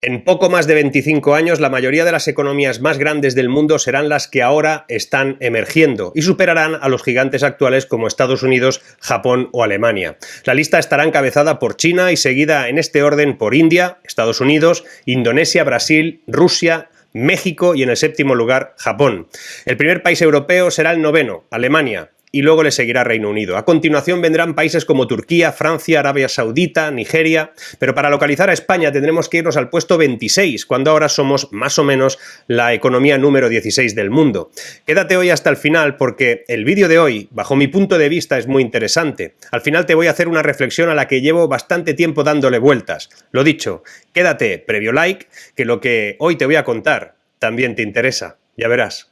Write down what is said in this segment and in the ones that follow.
En poco más de 25 años, la mayoría de las economías más grandes del mundo serán las que ahora están emergiendo y superarán a los gigantes actuales como Estados Unidos, Japón o Alemania. La lista estará encabezada por China y seguida en este orden por India, Estados Unidos, Indonesia, Brasil, Rusia, México y en el séptimo lugar Japón. El primer país europeo será el noveno, Alemania. Y luego le seguirá Reino Unido. A continuación vendrán países como Turquía, Francia, Arabia Saudita, Nigeria, pero para localizar a España tendremos que irnos al puesto 26, cuando ahora somos más o menos la economía número 16 del mundo. Quédate hoy hasta el final porque el vídeo de hoy, bajo mi punto de vista, es muy interesante. Al final te voy a hacer una reflexión a la que llevo bastante tiempo dándole vueltas. Lo dicho, quédate previo like, que lo que hoy te voy a contar también te interesa. Ya verás.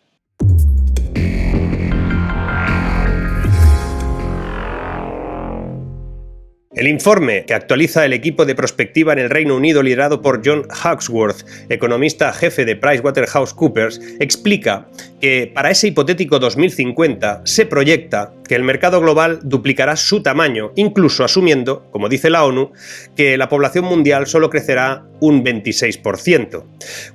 El informe que actualiza el equipo de prospectiva en el Reino Unido liderado por John Hawksworth, economista jefe de PricewaterhouseCoopers, explica que para ese hipotético 2050 se proyecta que el mercado global duplicará su tamaño, incluso asumiendo, como dice la ONU, que la población mundial solo crecerá un 26%.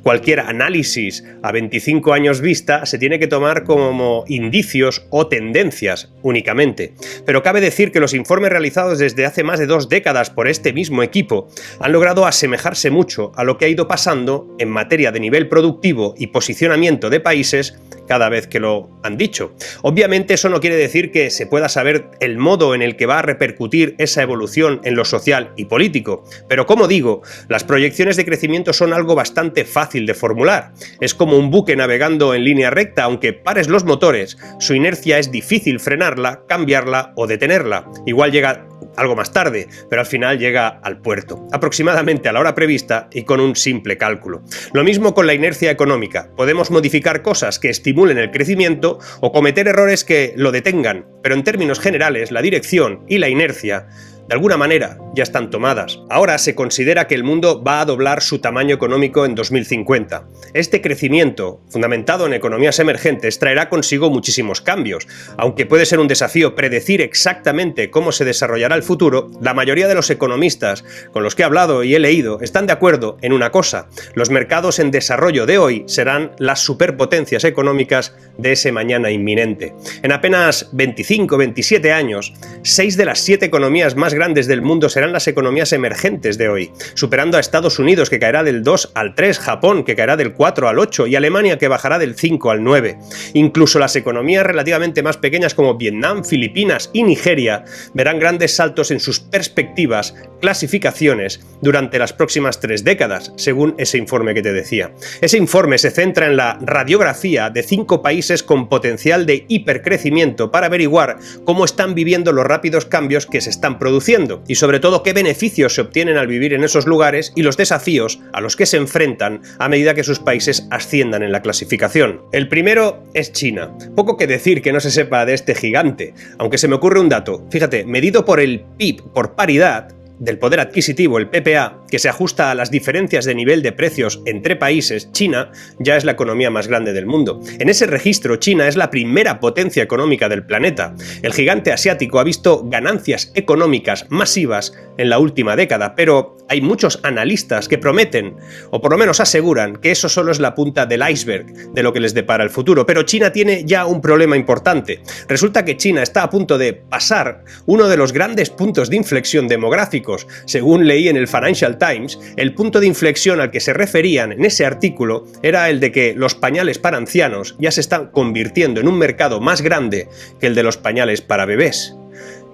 Cualquier análisis a 25 años vista se tiene que tomar como indicios o tendencias únicamente. Pero cabe decir que los informes realizados desde hace más de 2 décadas por este mismo equipo han logrado asemejarse mucho a lo que ha ido pasando en materia de nivel productivo y posicionamiento de países cada vez que lo han dicho. Obviamente eso no quiere decir que se pueda saber el modo en el que va a repercutir esa evolución en lo social y político, pero como digo, las proyecciones de crecimiento son algo bastante fácil de formular. Es como un buque navegando en línea recta, aunque pares los motores, su inercia es difícil frenarla, cambiarla o detenerla. Igual llega algo más tarde, pero al final llega al puerto, aproximadamente a la hora prevista y con un simple cálculo. Lo mismo con la inercia económica. Podemos modificar cosas que estimulen el crecimiento o cometer errores que lo detengan, pero en términos generales la dirección y la inercia de alguna manera ya están tomadas. Ahora se considera que el mundo va a doblar su tamaño económico en 2050. Este crecimiento, fundamentado en economías emergentes, traerá consigo muchísimos cambios. Aunque puede ser un desafío predecir exactamente cómo se desarrollará el futuro, la mayoría de los economistas con los que he hablado y he leído están de acuerdo en una cosa: los mercados en desarrollo de hoy serán las superpotencias económicas de ese mañana inminente. En apenas 25 o 27 años, 6 de las 7 economías más grandes del mundo serán las economías emergentes de hoy, superando a Estados Unidos, que caerá del 2 al 3, Japón, que caerá del 4 al 8 y Alemania, que bajará del 5 al 9. Incluso las economías relativamente más pequeñas como Vietnam, Filipinas y Nigeria verán grandes saltos en sus perspectivas, clasificaciones durante las próximas 3 décadas, según ese informe que te decía. Ese informe se centra en la radiografía de 5 países con potencial de hipercrecimiento para averiguar cómo están viviendo los rápidos cambios que se están produciendo y sobre todo qué beneficios se obtienen al vivir en esos lugares y los desafíos a los que se enfrentan a medida que sus países asciendan en la clasificación. El primero es China. Poco que decir que no se sepa de este gigante, aunque se me ocurre un dato. Fíjate, medido por el PIB por paridad del poder adquisitivo, el PPA, que se ajusta a las diferencias de nivel de precios entre países, China ya es la economía más grande del mundo. En ese registro, China es la primera potencia económica del planeta. El gigante asiático ha visto ganancias económicas masivas en la última década, pero hay muchos analistas que prometen, o por lo menos aseguran, que eso solo es la punta del iceberg de lo que les depara el futuro. Pero China tiene ya un problema importante. Resulta que China está a punto de pasar uno de los grandes puntos de inflexión demográficos. Según leí en el Financial Times, el punto de inflexión al que se referían en ese artículo era el de que los pañales para ancianos ya se están convirtiendo en un mercado más grande que el de los pañales para bebés.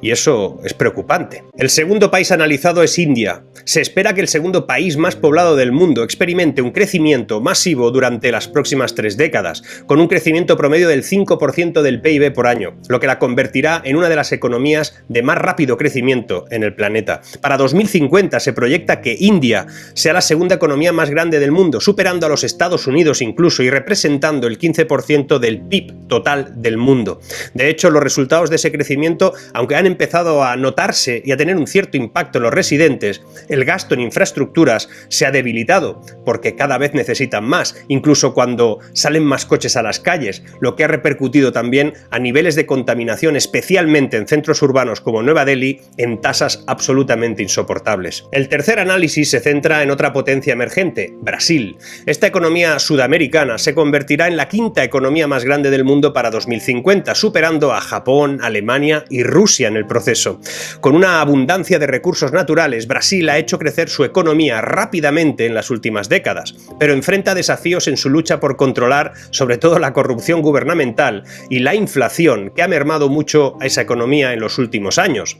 Y eso es preocupante. El segundo país analizado es India. Se espera que el segundo país más poblado del mundo experimente un crecimiento masivo durante las próximas 3 décadas, con un crecimiento promedio del 5% del PIB por año, lo que la convertirá en una de las economías de más rápido crecimiento en el planeta. Para 2050 se proyecta que India sea la segunda economía más grande del mundo, superando a los Estados Unidos incluso y representando el 15% del PIB total del mundo. De hecho, los resultados de ese crecimiento, aunque han empezado a notarse y a tener un cierto impacto en los residentes, el gasto en infraestructuras se ha debilitado, porque cada vez necesitan más, incluso cuando salen más coches a las calles, lo que ha repercutido también a niveles de contaminación, especialmente en centros urbanos como Nueva Delhi, en tasas absolutamente insoportables. El tercer análisis se centra en otra potencia emergente, Brasil. Esta economía sudamericana se convertirá en la quinta economía más grande del mundo para 2050, superando a Japón, Alemania y Rusia en el proceso. Con una abundancia de recursos naturales, Brasil ha hecho crecer su economía rápidamente en las últimas décadas, pero enfrenta desafíos en su lucha por controlar sobre todo la corrupción gubernamental y la inflación, que ha mermado mucho a esa economía en los últimos años.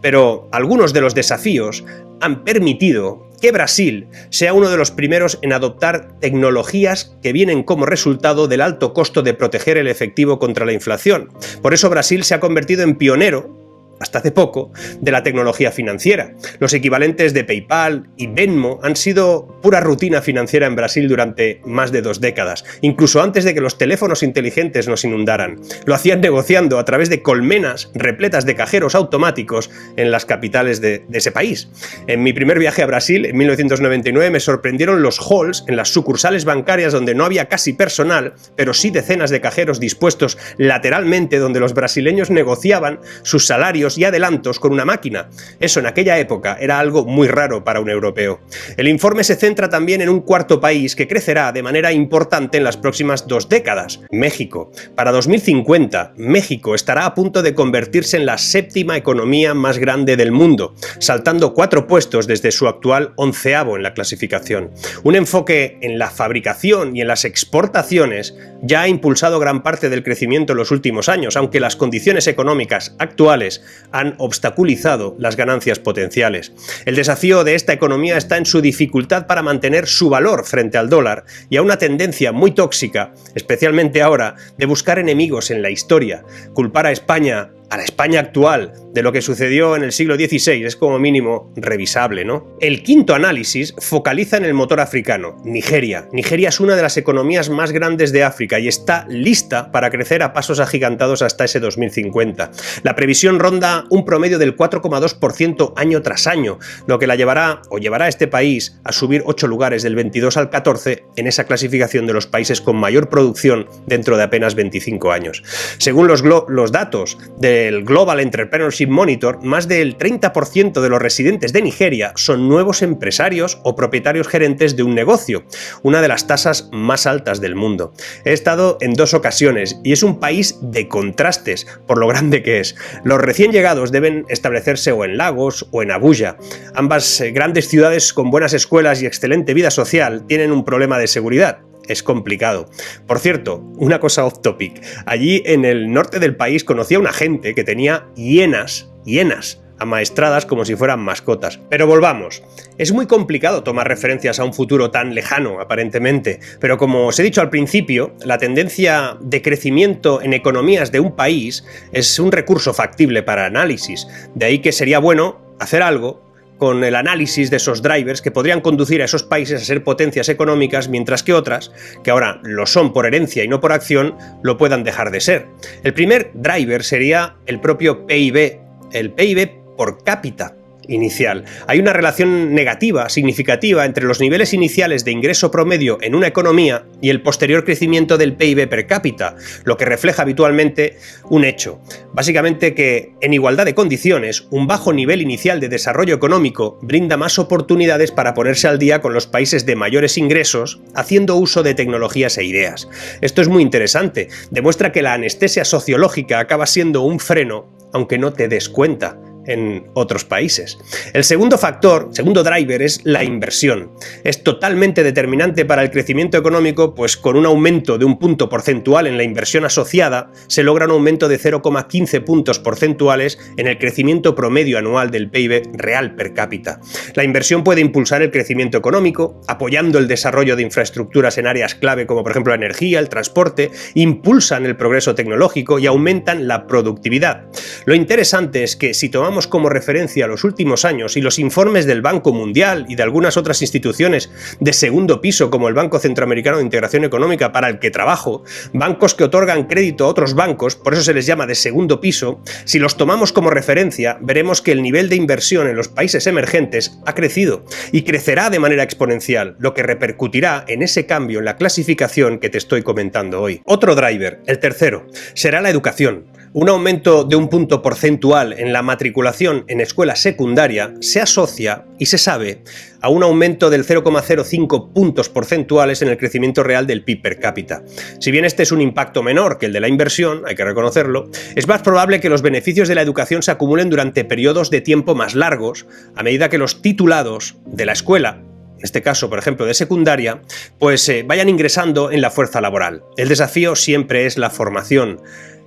Pero algunos de los desafíos han permitido que Brasil sea uno de los primeros en adoptar tecnologías que vienen como resultado del alto costo de proteger el efectivo contra la inflación. Por eso Brasil se ha convertido en pionero, hasta hace poco, de la tecnología financiera. Los equivalentes de PayPal y Venmo han sido pura rutina financiera en Brasil durante más de 2 décadas, incluso antes de que los teléfonos inteligentes nos inundaran. Lo hacían negociando a través de colmenas repletas de cajeros automáticos en las capitales de ese país. En mi primer viaje a Brasil, en 1999, me sorprendieron los halls en las sucursales bancarias donde no había casi personal, pero sí decenas de cajeros dispuestos lateralmente donde los brasileños negociaban sus salarios y adelantos con una máquina. Eso en aquella época era algo muy raro para un europeo. El informe se centra también en un cuarto país que crecerá de manera importante en las próximas 2 décadas, México. Para 2050, México estará a punto de convertirse en la 7ª economía más grande del mundo, saltando 4 puestos desde su actual 11º en la clasificación. Un enfoque en la fabricación y en las exportaciones ya ha impulsado gran parte del crecimiento en los últimos años, aunque las condiciones económicas actuales han obstaculizado las ganancias potenciales. El desafío de esta economía está en su dificultad para mantener su valor frente al dólar y a una tendencia muy tóxica, especialmente ahora, de buscar enemigos en la historia. Culpar a España, a la España actual, de lo que sucedió en el siglo XVI es como mínimo revisable, ¿no? El quinto análisis focaliza en el motor africano, Nigeria. Nigeria es una de las economías más grandes de África y está lista para crecer a pasos agigantados hasta ese 2050. La previsión ronda un promedio del 4,2% año tras año, lo que la llevará a este país a subir 8 lugares del 22 al 14 en esa clasificación de los países con mayor producción dentro de apenas 25 años. Según los datos del Global Entrepreneurship Monitor, más del 30% de los residentes de Nigeria son nuevos empresarios o propietarios gerentes de un negocio, una de las tasas más altas del mundo. He estado en 2 ocasiones y es un país de contrastes por lo grande que es. Los recién llegados deben establecerse o en Lagos o en Abuya. Ambas grandes ciudades con buenas escuelas y excelente vida social tienen un problema de seguridad. Es complicado. Por cierto, una cosa off topic. Allí en el norte del país conocí a una gente que tenía hienas amaestradas como si fueran mascotas. Pero volvamos. Es muy complicado tomar referencias a un futuro tan lejano, aparentemente, pero como os he dicho al principio, la tendencia de crecimiento en economías de un país es un recurso factible para análisis. De ahí que sería bueno hacer algo con el análisis de esos drivers que podrían conducir a esos países a ser potencias económicas, mientras que otras, que ahora lo son por herencia y no por acción, lo puedan dejar de ser. El primer driver sería el propio PIB, el PIB por cápita inicial. Hay una relación negativa, significativa, entre los niveles iniciales de ingreso promedio en una economía y el posterior crecimiento del PIB per cápita, lo que refleja habitualmente un hecho. Básicamente que, en igualdad de condiciones, un bajo nivel inicial de desarrollo económico brinda más oportunidades para ponerse al día con los países de mayores ingresos, haciendo uso de tecnologías e ideas. Esto es muy interesante. Demuestra que la anestesia sociológica acaba siendo un freno, aunque no te des cuenta, en otros países. El segundo driver es la inversión. Es totalmente determinante para el crecimiento económico, pues con un aumento de un punto porcentual en la inversión asociada, se logra un aumento de 0,15 puntos porcentuales en el crecimiento promedio anual del PIB real per cápita. La inversión puede impulsar el crecimiento económico, apoyando el desarrollo de infraestructuras en áreas clave como por ejemplo la energía, el transporte, impulsan el progreso tecnológico y aumentan la productividad. Lo interesante es que si tomamos tomamos como referencia los últimos años y los informes del Banco Mundial y de algunas otras instituciones de segundo piso como el Banco Centroamericano de Integración Económica para el que trabajo, bancos que otorgan crédito a otros bancos, por eso se les llama de segundo piso, si los tomamos como referencia, veremos que el nivel de inversión en los países emergentes ha crecido y crecerá de manera exponencial, lo que repercutirá en ese cambio en la clasificación que te estoy comentando hoy. Otro driver, el tercero, será la educación. Un aumento de un punto porcentual en la matriculación en escuela secundaria se asocia, y se sabe, a un aumento del 0,05 puntos porcentuales en el crecimiento real del PIB per cápita. Si bien este es un impacto menor que el de la inversión, hay que reconocerlo, es más probable que los beneficios de la educación se acumulen durante periodos de tiempo más largos, a medida que los titulados de la escuela, en este caso, por ejemplo, de secundaria, pues vayan ingresando en la fuerza laboral. El desafío siempre es la formación.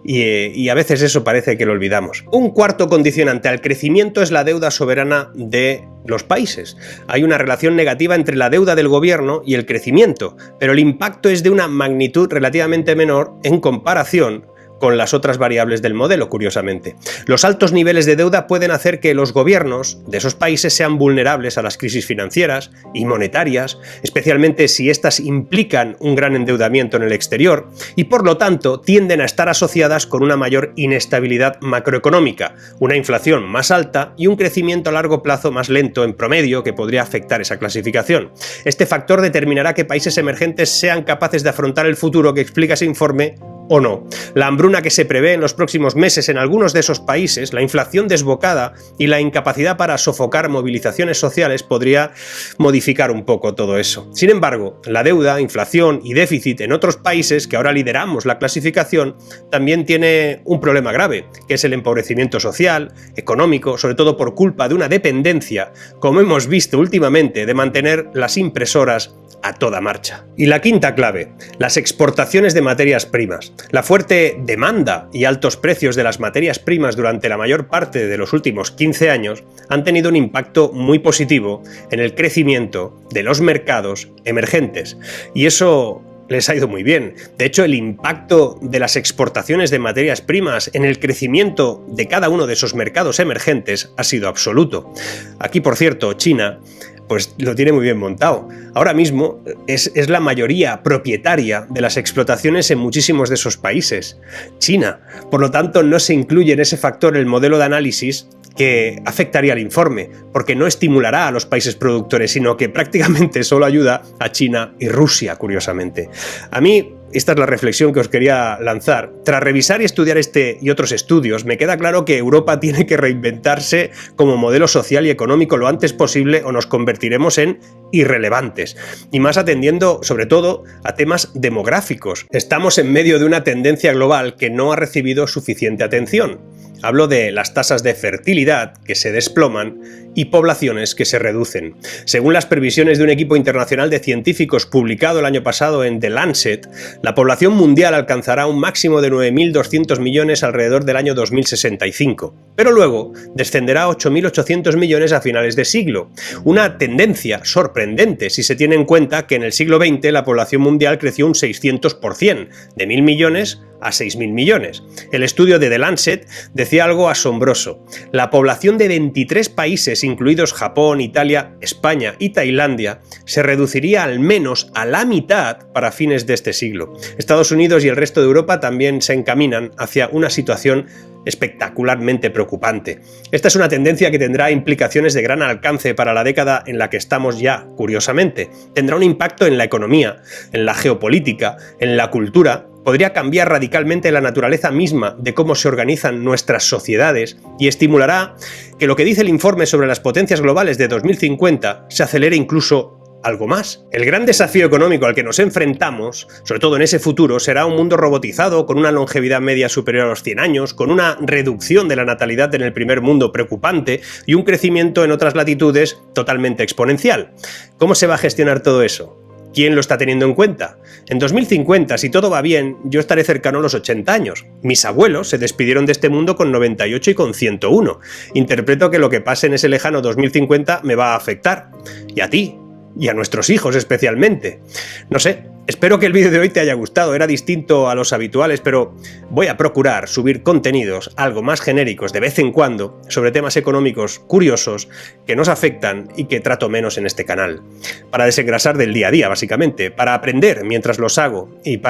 Y a veces eso parece que lo olvidamos. Un cuarto condicionante al crecimiento es la deuda soberana de los países. Hay una relación negativa entre la deuda del gobierno y el crecimiento, pero el impacto es de una magnitud relativamente menor en comparación con las otras variables del modelo, curiosamente. Los altos niveles de deuda pueden hacer que los gobiernos de esos países sean vulnerables a las crisis financieras y monetarias, especialmente si éstas implican un gran endeudamiento en el exterior, y por lo tanto tienden a estar asociadas con una mayor inestabilidad macroeconómica, una inflación más alta y un crecimiento a largo plazo más lento en promedio que podría afectar esa clasificación. Este factor determinará que países emergentes sean capaces de afrontar el futuro que explica ese informe o no. La hambruna que se prevé en los próximos meses en algunos de esos países, la inflación desbocada y la incapacidad para sofocar movilizaciones sociales podría modificar un poco todo eso. Sin embargo, la deuda, inflación y déficit en otros países que ahora lideramos la clasificación también tiene un problema grave, que es el empobrecimiento social, económico, sobre todo por culpa de una dependencia, como hemos visto últimamente, de mantener las impresoras a toda marcha. Y la quinta clave, las exportaciones de materias primas. La fuerte demanda y altos precios de las materias primas durante la mayor parte de los últimos 15 años han tenido un impacto muy positivo en el crecimiento de los mercados emergentes. Y eso les ha ido muy bien. De hecho, el impacto de las exportaciones de materias primas en el crecimiento de cada uno de esos mercados emergentes ha sido absoluto. Aquí, por cierto, China pues lo tiene muy bien montado. Ahora mismo es la mayoría propietaria de las explotaciones en muchísimos de esos países. China. Por lo tanto, no se incluye en ese factor el modelo de análisis que afectaría al informe, porque no estimulará a los países productores, sino que prácticamente solo ayuda a China y Rusia, curiosamente. A mí, esta es la reflexión que os quería lanzar. Tras revisar y estudiar este y otros estudios, me queda claro que Europa tiene que reinventarse como modelo social y económico lo antes posible o nos convertiremos en irrelevantes. Y más atendiendo, sobre todo, a temas demográficos. Estamos en medio de una tendencia global que no ha recibido suficiente atención. Hablo de las tasas de fertilidad que se desploman y poblaciones que se reducen. Según las previsiones de un equipo internacional de científicos publicado el año pasado en The Lancet, la población mundial alcanzará un máximo de 9.200 millones alrededor del año 2065, pero luego descenderá a 8.800 millones a finales de siglo. Una tendencia sorprendente si se tiene en cuenta que en el siglo XX la población mundial creció un 600%, de 1.000 millones a 6.000 millones. El estudio de The Lancet decía algo asombroso. La población de 23 países, incluidos Japón, Italia, España y Tailandia, se reduciría al menos a la mitad para fines de este siglo. Estados Unidos y el resto de Europa también se encaminan hacia una situación espectacularmente preocupante. Esta es una tendencia que tendrá implicaciones de gran alcance para la década en la que estamos ya, curiosamente. Tendrá un impacto en la economía, en la geopolítica, en la cultura. Podría cambiar radicalmente la naturaleza misma de cómo se organizan nuestras sociedades y estimulará que lo que dice el informe sobre las potencias globales de 2050 se acelere incluso algo más. El gran desafío económico al que nos enfrentamos, sobre todo en ese futuro, será un mundo robotizado, con una longevidad media superior a los 100 años, con una reducción de la natalidad en el primer mundo preocupante y un crecimiento en otras latitudes totalmente exponencial. ¿Cómo se va a gestionar todo eso? ¿Quién lo está teniendo en cuenta? En 2050, si todo va bien, yo estaré cercano a los 80 años. Mis abuelos se despidieron de este mundo con 98 y con 101. Interpreto que lo que pase en ese lejano 2050 me va a afectar. Y a ti. Y a nuestros hijos especialmente. No sé, Espero que el vídeo de hoy te haya gustado, era distinto a los habituales, pero voy a procurar subir contenidos algo más genéricos de vez en cuando sobre temas económicos curiosos que nos afectan y que trato menos en este canal. Para desengrasar del día a día, básicamente, para aprender mientras los hago y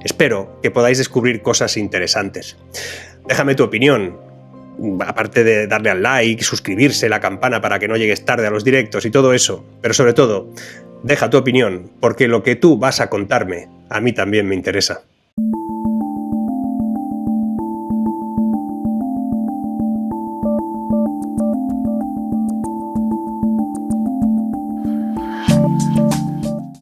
espero que podáis descubrir cosas interesantes. Déjame tu opinión. Aparte de darle al like, suscribirse, la campana para que no llegues tarde a los directos y todo eso, pero sobre todo, deja tu opinión, porque lo que tú vas a contarme a mí también me interesa.